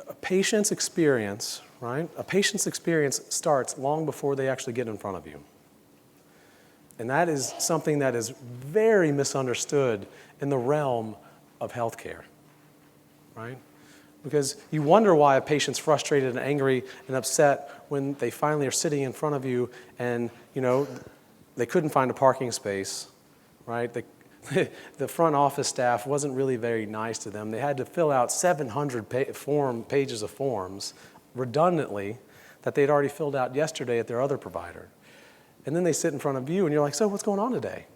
a patient's experience, right? A patient's experience starts long before they actually get in front of you. And that is something that is very misunderstood in the realm of healthcare, right? Because you wonder why a patient's frustrated and angry and upset when they finally are sitting in front of you and, they couldn't find a parking space, right? The front office staff wasn't really very nice to them. They had to fill out 700 pages of forms redundantly that they'd already filled out yesterday at their other provider. And then they sit in front of you and you're like, so what's going on today?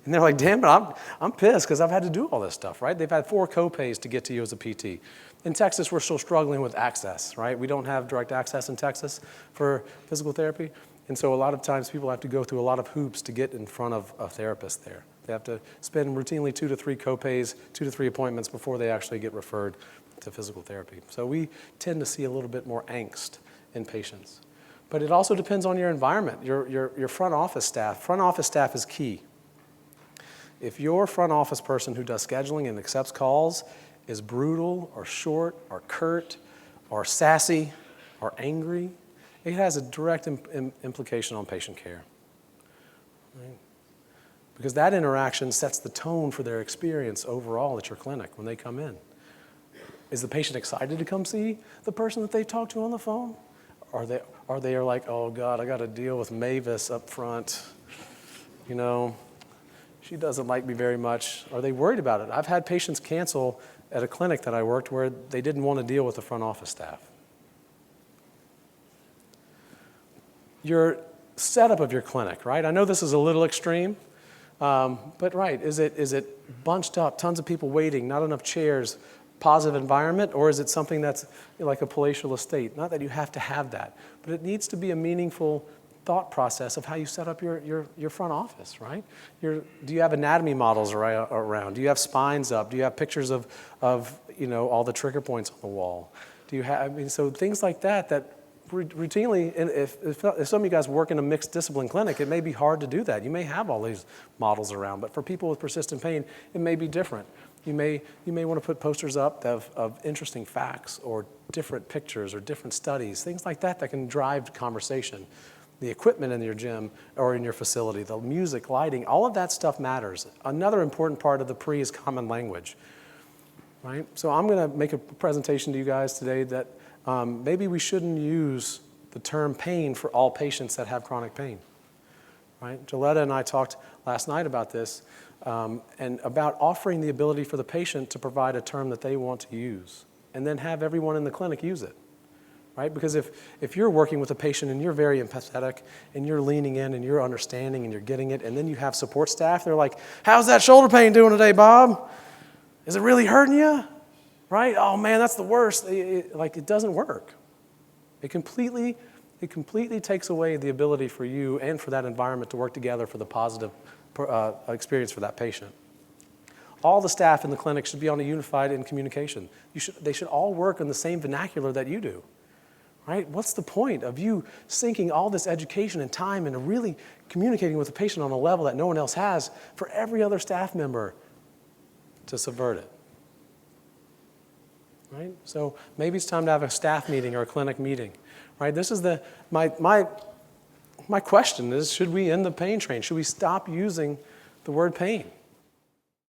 And they're like, damn it, I'm pissed because I've had to do all this stuff, right? They've had 4 co-pays to get to you as a PT. In Texas, we're still struggling with access, right? We don't have direct access in Texas for physical therapy. And so a lot of times people have to go through a lot of hoops to get in front of a therapist there. They have to spend routinely 2 to 3 co-pays, 2 to 3 appointments before they actually get referred to physical therapy. So we tend to see a little bit more angst in patients. But it also depends on your environment, your front office staff. Front office staff is key. If your front office person who does scheduling and accepts calls is brutal or short or curt or sassy or angry, it has a direct implication on patient care. Right? Because that interaction sets the tone for their experience overall at your clinic when they come in. Is the patient excited to come see the person that they talked to on the phone? Are they like, oh God, I got to deal with Mavis up front. She doesn't like me very much. Are they worried about it? I've had patients cancel at a clinic that I worked where they didn't want to deal with the front office staff. Your setup of your clinic, right? I know this is a little extreme, but right, is it bunched up, tons of people waiting, not enough chairs, positive environment, or is it something that's like a palatial estate? Not that you have to have that, but it needs to be a meaningful thought process of how you set up your front office, right? Do you have anatomy models around? Do you have spines up? Do you have pictures of all the trigger points on the wall? Do you have, so things like that routinely, if some of you guys work in a mixed discipline clinic, it may be hard to do that. You may have all these models around, but for people with persistent pain, it may be different. You may want to put posters up of interesting facts or different pictures or different studies, things like that can drive conversation. The equipment in your gym or in your facility, the music, lighting, all of that stuff matters. Another important part of the PRE is common language, right? So I'm going to make a presentation to you guys today that maybe we shouldn't use the term pain for all patients that have chronic pain, right? Joletta and I talked last night about this and about offering the ability for the patient to provide a term that they want to use and then have everyone in the clinic use it, right? Because if you're working with a patient and you're very empathetic and you're leaning in and you're understanding and you're getting it, and then you have support staff, they're like, how's that shoulder pain doing today, Bob? Is it really hurting you? Right? Oh man, that's the worst. It doesn't work. It completely takes away the ability for you and for that environment to work together for the positive experience for that patient. All the staff in the clinic should be on a unified in communication. They should all work in the same vernacular that you do. Right? What's the point of you sinking all this education and time into really communicating with the patient on a level that no one else has for every other staff member to subvert it? Right? So maybe it's time to have a staff meeting or a clinic meeting. Right? This is my question is, should we end the pain train? Should we stop using the word pain?